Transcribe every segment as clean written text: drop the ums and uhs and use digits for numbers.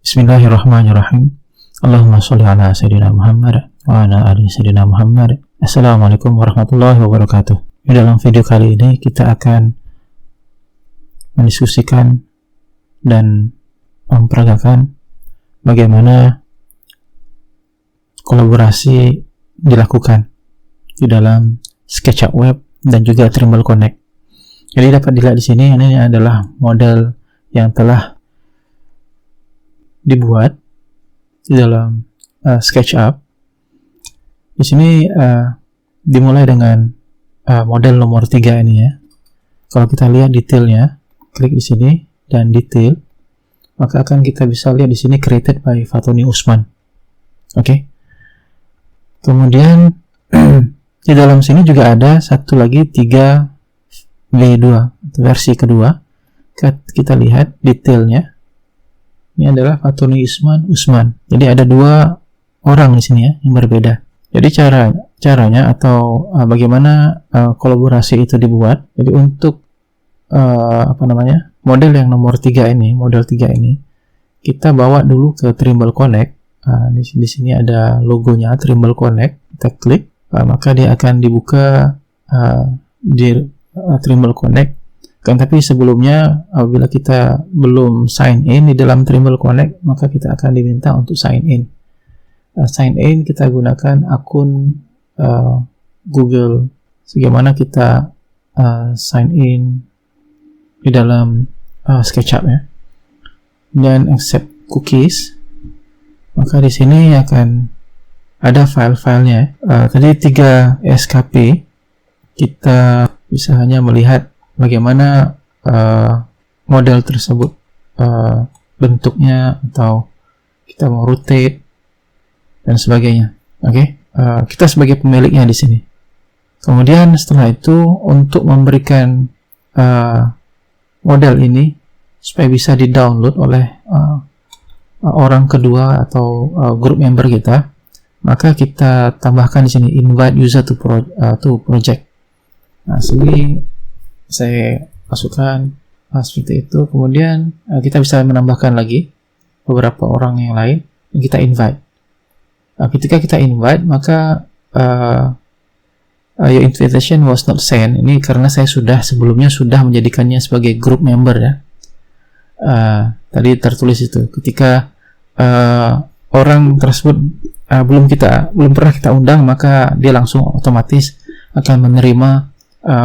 Bismillahirrahmanirrahim. Allahumma sholli ala Sayyidina Muhammad wa ala ali Sayyidina Muhammad. Assalamualaikum warahmatullahi wabarakatuh. Di dalam video kali ini kita akan mendiskusikan dan memperagakan bagaimana kolaborasi dilakukan di dalam SketchUp Web dan juga Trimble Connect. Jadi dapat dilihat di sini, ini adalah model yang telah dibuat di dalam SketchUp. Di sini dimulai dengan model nomor 3 ini ya. Kalau kita lihat detailnya, klik di sini dan detail, maka akan kita bisa lihat di sini created by Fatoni Usman. Oke. Kemudian di dalam sini juga ada satu lagi 3V2 versi kedua. Kita lihat detailnya. Ini adalah Fatoni Usman. Jadi ada dua orang di sini ya yang berbeda. Jadi caranya atau bagaimana kolaborasi itu dibuat. Jadi untuk model yang nomor 3 ini, model 3 ini, kita bawa dulu ke Trimble Connect. Di sini ada logonya Trimble Connect. Kita klik, maka dia akan dibuka di Trimble Connect. Tapi sebelumnya apabila kita belum sign in di dalam Trimble Connect, maka kita akan diminta untuk sign in. Sign in kita gunakan akun Google, sebagaimana kita sign in di dalam SketchUp ya. Dan accept cookies, maka di sini akan ada file-filenya. Tadi 3 SKP, kita bisa hanya melihat bagaimana model tersebut bentuknya, atau kita mau rotate dan sebagainya. Oke. Kita sebagai pemiliknya di sini. Kemudian setelah itu, untuk memberikan model ini supaya bisa di-download oleh orang kedua atau grup member kita, maka kita tambahkan di sini invite user to project. Nah, sini saya masukkan seperti itu. Kemudian kita bisa menambahkan lagi beberapa orang yang lain yang kita invite. Ketika kita invite, maka your invitation was not sent. Ini karena saya sebelumnya sudah menjadikannya sebagai group member ya. Tadi tertulis itu ketika orang tersebut belum pernah kita undang, maka dia langsung otomatis akan menerima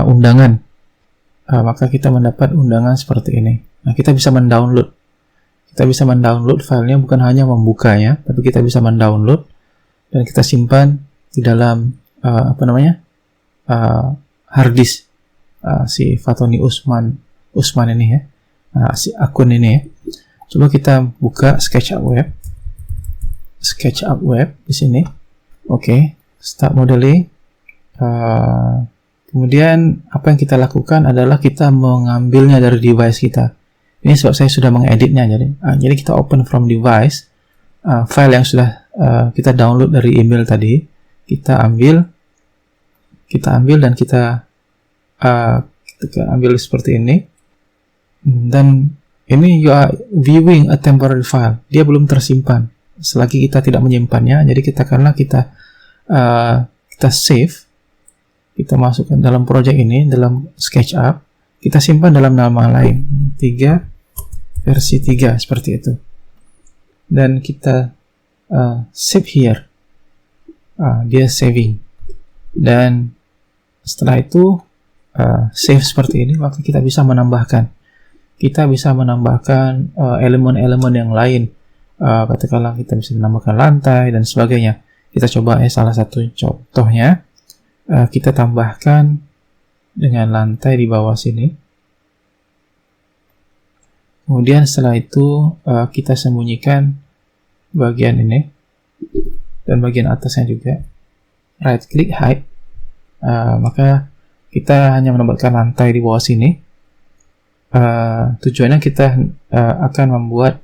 undangan. Maka kita mendapat undangan seperti ini. Nah, kita bisa mendownload. Kita bisa mendownload filenya, bukan hanya membukanya, tapi kita bisa mendownload dan kita simpan di dalam hard disk si Fatoni Usman ini ya. Si akun ini ya. Coba kita buka SketchUp Web di sini. Oke, start modeling. Kemudian apa yang kita lakukan adalah kita mengambilnya dari device kita. Ini sebab saya sudah mengeditnya. Jadi kita open from device, file yang sudah kita download dari email tadi, kita ambil dan kita ambil seperti ini. Dan ini you are viewing a temporary file. Dia belum tersimpan selagi kita tidak menyimpannya. Jadi karena kita save, kita masukkan dalam project ini, dalam SketchUp, kita simpan dalam nama lain, versi 3 seperti itu, dan kita save here. Dia saving, dan setelah itu save seperti ini, maka kita bisa menambahkan elemen-elemen yang lain. Katakanlah kita bisa menambahkan lantai dan sebagainya. Kita coba salah satu contohnya. Kita tambahkan dengan lantai di bawah sini. Kemudian setelah itu kita sembunyikan bagian ini dan bagian atasnya juga. Right click hide. Maka kita hanya menambahkan lantai di bawah sini. Tujuannya kita akan membuat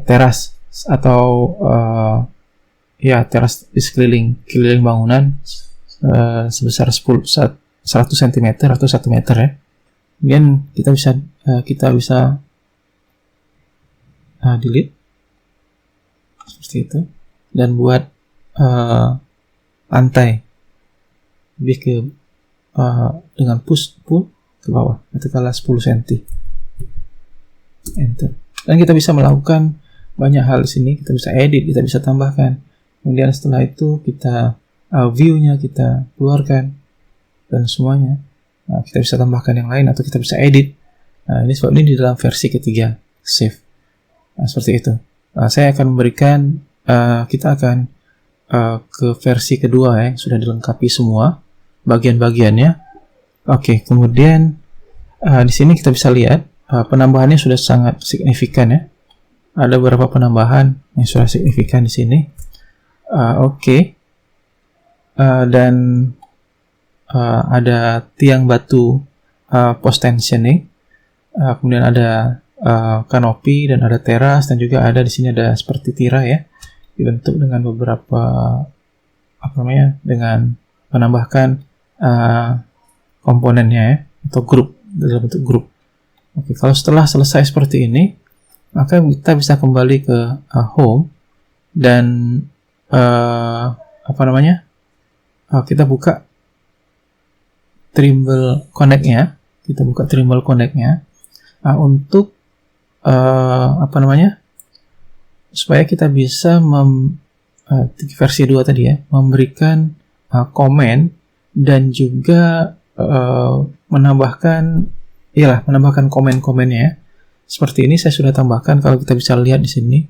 teras atau teras di sekeliling bangunan sebesar 100 cm atau 1 meter ya. Kemudian kita bisa delete seperti itu, dan buat lantai lebih ke dengan push pull ke bawah, katakanlah 10 cm, enter. Dan kita bisa melakukan banyak hal di sini. Kita bisa edit, kita bisa tambahkan. Kemudian setelah itu kita view-nya kita keluarkan dan semuanya. Kita bisa tambahkan yang lain atau kita bisa edit. Ini sebab ini di dalam versi ketiga save. Seperti itu. Saya akan memberikan kita akan ke versi kedua yang sudah dilengkapi semua bagian-bagiannya. Oke, kemudian di sini kita bisa lihat penambahannya sudah sangat signifikan ya. Ada beberapa penambahan yang sudah signifikan di sini. Dan ada tiang batu post tensioning. Kemudian ada kanopi dan ada teras, dan juga ada di sini ada seperti tirai ya, dibentuk dengan beberapa dengan menambahkan komponennya ya, atau grup dalam bentuk grup. Oke, kalau setelah selesai seperti ini, maka kita bisa kembali ke home dan kita buka Trimble Connect-nya. Kita buka Trimble Connect-nya untuk supaya kita bisa versi 2 tadi ya, memberikan komen dan juga menambahkan komen-komennya ya. Seperti ini saya sudah tambahkan. Kalau kita bisa lihat di sini,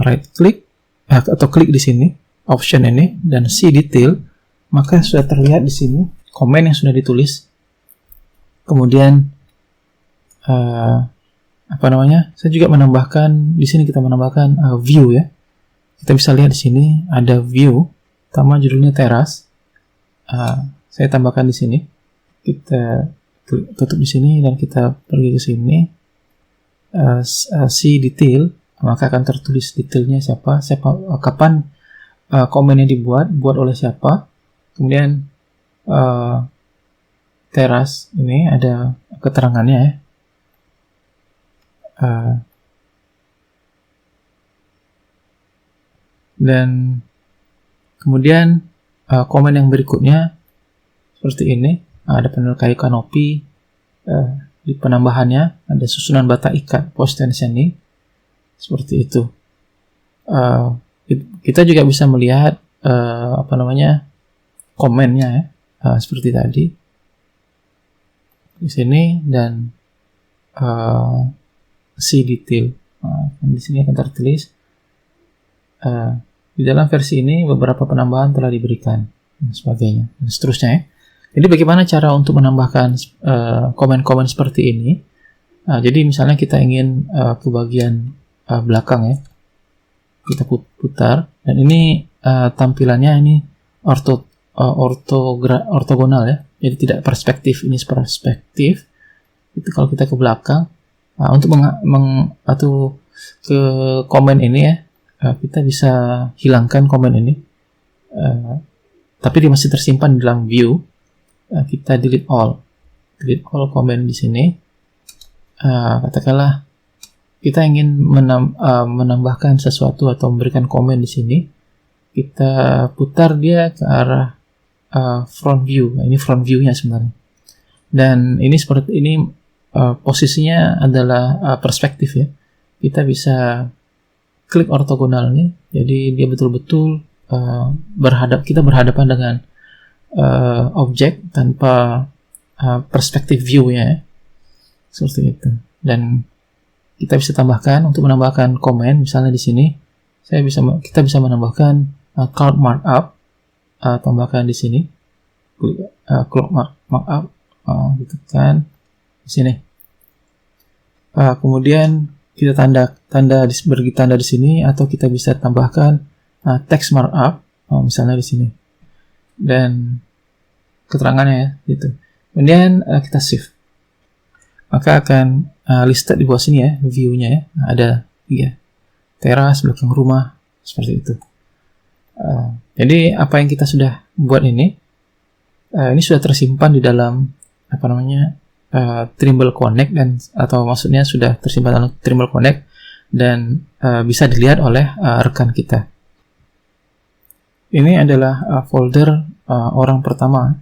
right click atau klik di sini option ini dan see detail, maka sudah terlihat di sini komen yang sudah ditulis. Kemudian saya juga menambahkan di sini, kita menambahkan view ya. Kita bisa lihat di sini ada view, pertama judulnya teras. Saya tambahkan di sini. Kita tutup di sini dan kita pergi ke sini. See detail, maka akan tertulis detailnya siapa, kapan komennya buat oleh siapa. Kemudian teras ini ada keterangannya ya. Dan kemudian komen yang berikutnya seperti ini, ada panel kayu kanopi. Di penambahannya ada susunan bata ikat post tensioning seperti itu. Kita juga bisa melihat komennya ya, seperti tadi di sini, dan see detail. Di sini akan tertulis di dalam versi ini beberapa penambahan telah diberikan dan sebagainya dan seterusnya ya. Jadi bagaimana cara untuk menambahkan komen-komen seperti ini? Jadi misalnya kita ingin ke bagian belakang ya, kita putar, dan ini tampilannya ini ortogonal ya, jadi tidak perspektif, ini perspektif. Itu kalau kita ke belakang, untuk atau ke komen ini ya, kita bisa hilangkan komen ini, tapi dia masih tersimpan di dalam view. Kita delete all komen di sini. Katakanlah kita ingin menambahkan sesuatu atau memberikan komen di sini, kita putar dia ke arah front view. Nah, ini front view-nya sebenarnya. Dan ini seperti ini, posisinya adalah perspektif ya. Kita bisa klik ortogonal nih, jadi dia betul-betul kita berhadapan dengan objek tanpa perspektif view-nya ya. Seperti itu. Dan kita bisa tambahkan, untuk menambahkan komen, misalnya di sini kita bisa menambahkan cloud markup. Tambahkan di sini cloud markup, gitu kan di sini. Kemudian kita beri tanda di sini, atau kita bisa tambahkan text markup, misalnya di sini, dan keterangannya ya gitu. Kemudian kita save, maka akan listed di bawah sini ya, view-nya ya. Ada 3, teras, belakang rumah, seperti itu. Jadi apa yang kita sudah buat ini sudah tersimpan di dalam Trimble Connect, atau maksudnya sudah tersimpan dalam Trimble Connect, dan bisa dilihat oleh rekan kita. Ini adalah folder orang pertama.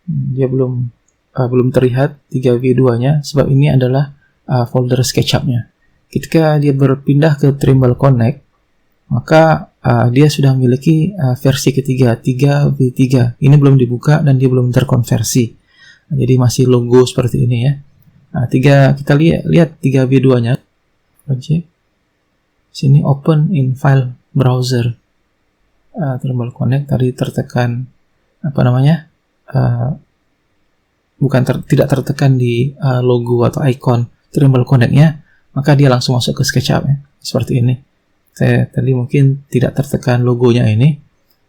Dia belum terlihat 3v2-nya sebab ini adalah folder SketchUp-nya. Ketika dia berpindah ke Trimble Connect, maka dia sudah memiliki versi ketiga 3v3. Ini belum dibuka dan dia belum terkonversi. Jadi masih logo seperti ini ya. Kita lihat 3v2-nya. Project. Sini open in file browser. Trimble Connect tadi tertekan tidak tertekan di logo atau icon Trimble Connect-nya, maka dia langsung masuk ke SketchUp ya. Seperti ini. Saya tadi mungkin tidak tertekan logonya ini,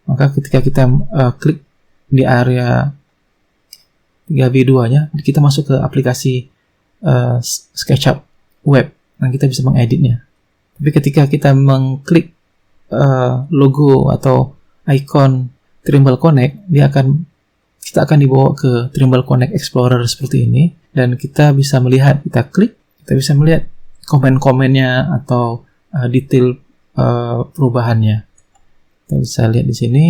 maka ketika kita klik di area 3v2-nya, kita masuk ke aplikasi SketchUp web dan kita bisa mengeditnya. Tapi ketika kita mengklik logo atau icon Trimble Connect, kita akan dibawa ke Trimble Connect Explorer seperti ini, dan kita bisa melihat, kita bisa melihat komen-komennya atau detail perubahannya. Kita bisa lihat di sini.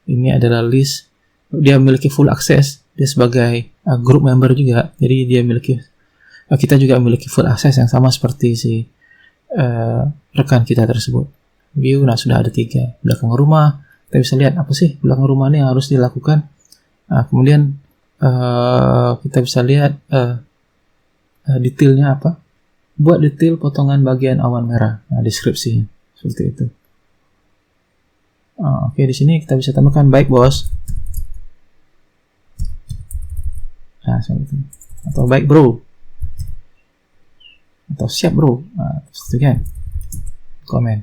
Ini adalah list. Dia memiliki full access. Dia sebagai group member juga. Jadi kita juga memiliki full access yang sama seperti si rekan kita tersebut. View, sudah ada 3. Belakang rumah. Kita bisa lihat apa sih belakang rumah ini yang harus dilakukan. Kemudian kita bisa lihat detailnya apa. Buat detail potongan bagian awan merah. Deskripsinya seperti itu. Oke, di sini kita bisa tambahkan baik bos. Seperti itu. Atau baik bro. Atau siap bro. Seperti kan. Komen.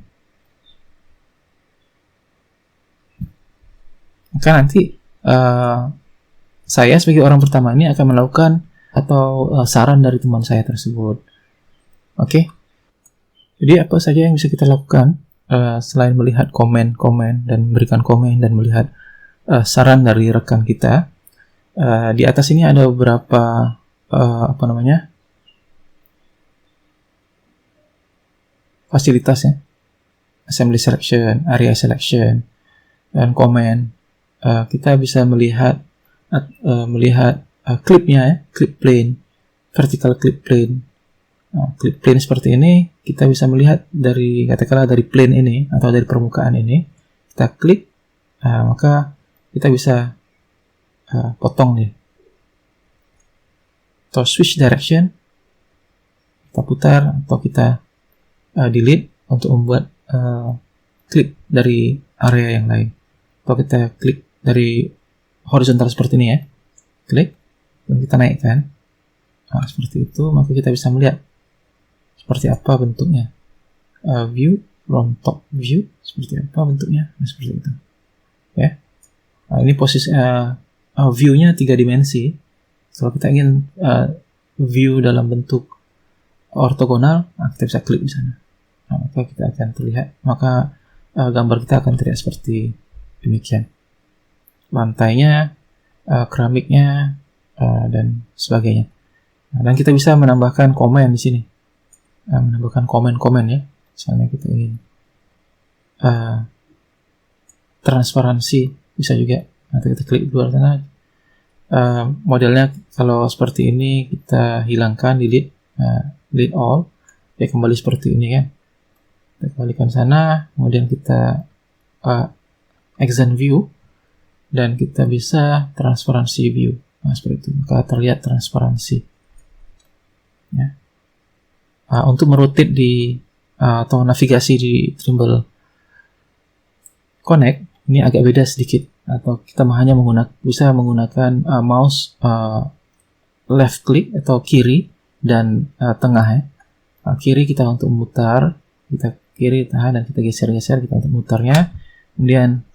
Maka nanti saya sebagai orang pertama ini akan melakukan atau saran dari teman saya tersebut. Oke. Jadi apa saja yang bisa kita lakukan selain melihat komen-komen dan memberikan komen dan melihat saran dari rekan kita. Di atas ini ada beberapa fasilitasnya. Assembly selection, area selection, dan komen. Kita bisa melihat klipnya ya, clip plane, vertical clip plane. Clip plane seperti ini kita bisa melihat dari katakanlah dari plane ini atau dari permukaan ini. Kita klik, maka kita bisa potong nih. Atau switch direction, kita putar atau kita delete untuk membuat klip dari area yang lain. Atau kita klik dari horizontal seperti ini ya, klik dan kita naikkan. Seperti itu, maka kita bisa melihat seperti apa bentuknya. View from top view seperti apa bentuknya, seperti itu ya. Ini posisi view-nya 3 dimensi. Kalau kita ingin view dalam bentuk ortogonal, kita bisa klik di sana. Maka kita akan terlihat, maka gambar kita akan terlihat seperti demikian. Lantainya, keramiknya, dan sebagainya. Dan kita bisa menambahkan komen di sini. Menambahkan komen-komen ya. Misalnya kita ingin transparansi, bisa juga. Nanti kita klik luar sana. Modelnya kalau seperti ini kita hilangkan, delete all. Dia kembali seperti ini kan. Kita kembalikan sana, kemudian kita extend view, dan kita bisa transparansi view. Seperti itu. Maka terlihat transparansi. Ya. Untuk merotate atau navigasi di Trimble Connect ini agak beda sedikit, atau kita hanya bisa menggunakan mouse left click atau kiri dan tengah ya. Kiri kita untuk memutar, kita kiri tahan dan kita geser-geser kita untuk mutarnya. Kemudian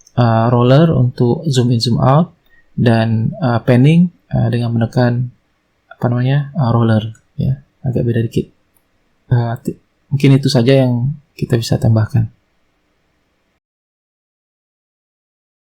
roller untuk zoom in zoom out, dan panning dengan menekan roller ya, agak beda dikit. Mungkin itu saja yang kita bisa tambahkan.